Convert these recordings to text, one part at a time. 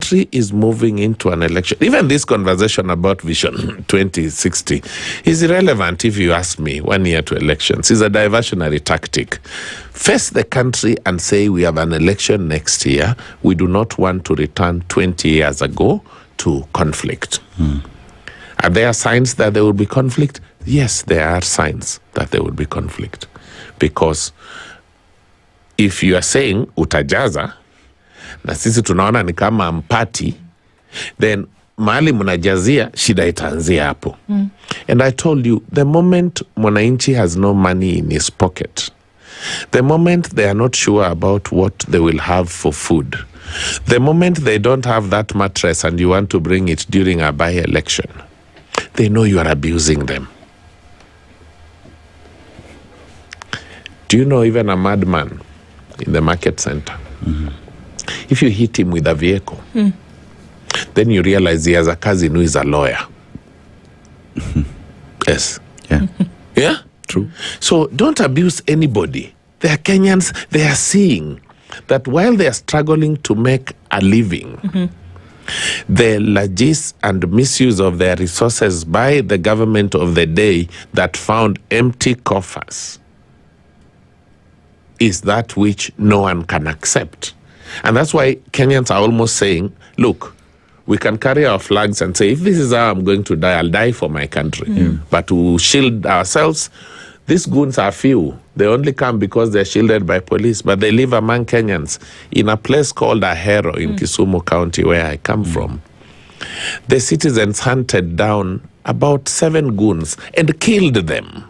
country is moving into an election. Even this conversation about Vision 2060 is irrelevant if you ask me 1 year to elections. It's a diversionary tactic. Face the country and say we have an election next year. We do not want to return 20 years ago to conflict. Are there signs that there will be conflict? Yes, there are signs that there will be conflict. Because if you are saying utajaza, na sisi tunaona ni kama mpati, then mahali mnajazia, shida itaanzia hapo. And I told you, the moment mwananchi has no money in his pocket, the moment they are not sure about what they will have for food, the moment they don't have that mattress and you want to bring it during a by-election, they know you are abusing them. Do you know even a madman in the market center? If you hit him with a vehicle, then you realize he has a cousin who is a lawyer. Yes. Yeah. Yeah? True. So don't abuse anybody. They are Kenyans. They are seeing that while they are struggling to make a living, the largesse and misuse of their resources by the government of the day that found empty coffers is that which no one can accept. And that's why Kenyans are almost saying, look, we can carry our flags and say, if this is how I'm going to die, I'll die for my country. But to shield ourselves, these goons are few. They only come because they're shielded by police, but they live among Kenyans in a place called Ahero in Kisumu County, where I come from. The citizens hunted down about 7 goons and killed them.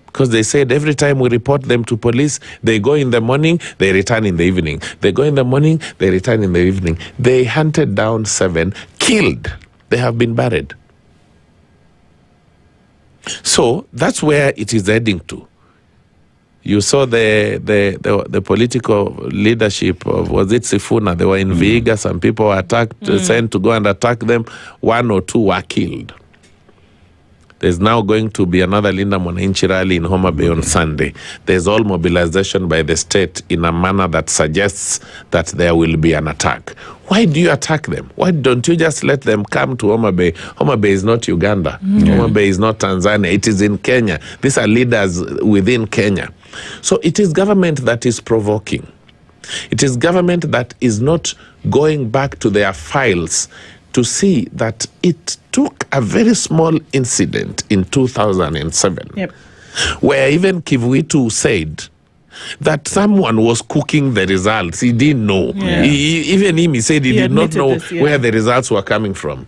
Because they said every time we report them to police, they go in the morning, they return in the evening. They go in the morning, they return in the evening. They hunted down 7, killed. They have been buried. So that's where it is heading to. You saw the political leadership of, was it Sifuna? They were in Vihiga. Some people were attacked, sent to go and attack them. 1 or 2 were killed. There's now going to be another Linda Mwananchi rally in Homa Bay on Sunday. There's all mobilization by the state in a manner that suggests that there will be an attack. Why do you attack them? Why don't you just let them come to Homa Bay? Homa Bay is not Uganda. Homa Bay is not Tanzania. It is in Kenya. These are leaders within Kenya. So it is government that is provoking. It is government that is not going back to their files to see that it took a very small incident in 2007, where even Kivuitu said that someone was cooking the results. He didn't know. Even he said he did not know where the results were coming from.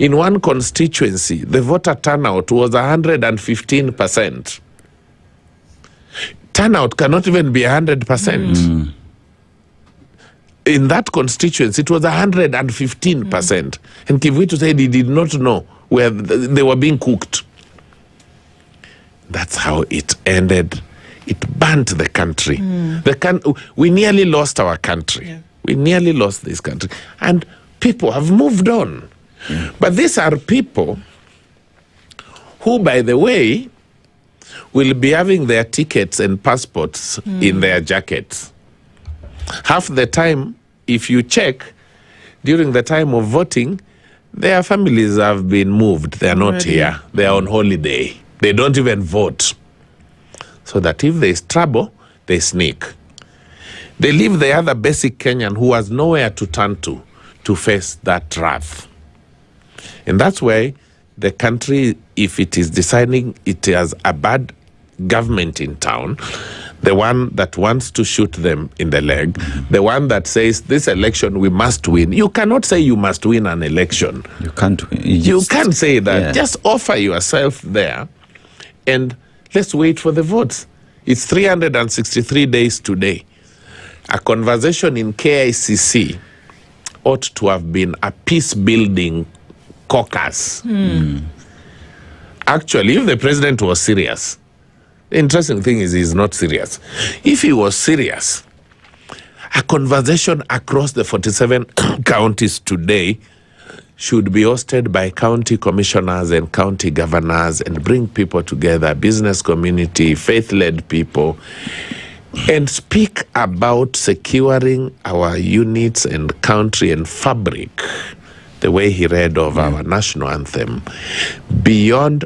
In one constituency, the voter turnout was 115%. Turnout cannot even be 100%. In that constituency, it was 115%. And Kivuitu said he did not know where they were being cooked. That's how it ended. It burnt the country. We nearly lost our country. We nearly lost this country. And people have moved on. But these are people who, by the way, will be having their tickets and passports in their jackets. Half the time, if you check, during the time of voting, their families have been moved. They are not here. They are on holiday. They don't even vote. So that if there is trouble, they sneak. They leave the other basic Kenyan who has nowhere to turn to face that wrath. And that's why the country, if it is deciding it has a bad government in town, the one that wants to shoot them in the leg, the one that says this election we must win. You cannot say you must win an election. You can't. You can't say that. Just offer yourself there and let's wait for the votes. It's 363 days today. A conversation in KICC ought to have been a peace-building caucus. Actually, if the president was serious, the interesting thing is he's not serious. If he was serious, a conversation across the 47 counties today should be hosted by county commissioners and county governors and bring people together, business community, faith-led people. and speak about securing our units and country and fabric, the way he read of our national anthem, beyond